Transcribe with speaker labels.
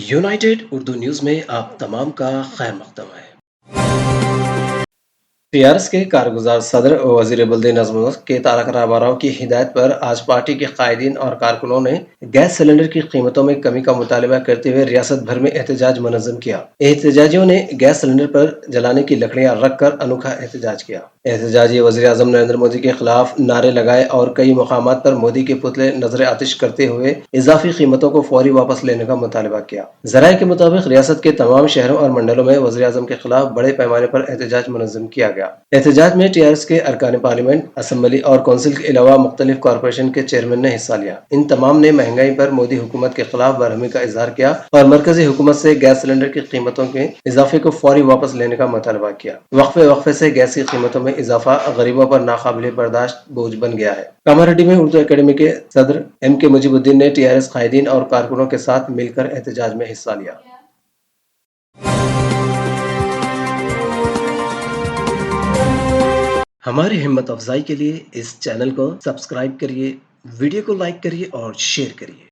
Speaker 1: United Urdu news में आप तमाम का खैर मकदम है। टीआरएस के कारगुजार सदर और वजीर बल्दी नज़्म के तारक रामाराव की हिदायत पर आज पार्टी के कायदीन और कारकुनों ने गैस सिलेंडर की कीमतों में कमी का मुतालबा करते हुए रियासत भर में एहतजाज मुनज़्ज़म किया। एहतजाजियों ने गैस सिलेंडर पर जलाने की लकड़ियां रख कर अनोखा एहतजाज किया। एहतजाजी वज़ीर आज़म नरेंद्र मोदी के खिलाफ नारे लगाए और कई मकामात पर मोदी के पुतले नजर आतिश करते हुए इजाफी कीमतों को फौरी वापस लेने का मुतालबा किया। ज़राए के मुताबिक रियासत के तमाम शहरों और मंडलों में वज़ीर आज़म के खिलाफ बड़े पैमाने पर एहतजाज मुनज़्ज़म किया गया। एहतजाज में टीआरएस के अरकान पार्लियामेंट, असम्बली और कौंसिल के अलावा मुख्तलिफ कॉरपोरेशन के चेयरमैन ने हिस्सा लिया। इन तमाम ने महंगाई पर मोदी हुकूमत के खिलाफ बरहमी का इजहार किया और मरकजी हुकूमत से गैस सिलेंडर की कीमतों के इजाफे को फौरी वापस लेने का मुतालबा किया। वक्फे वक्फे से गैस की कीमतों में इजाफा गरीबों पर नाकाबिले बर्दाश्त बोझ बन गया है। कामारेड्डी में उर्दू एकेडमी के सदर M.K. मुजीबुद्दीन ने टीआरएस कायदीन और कारकुनों के साथ मिलकर एहतजाज में हिस्सा लिया। हमारी हिम्मत अफजाई के लिए इस चैनल को सब्सक्राइब करिए, वीडियो को लाइक करिए और शेयर करिए।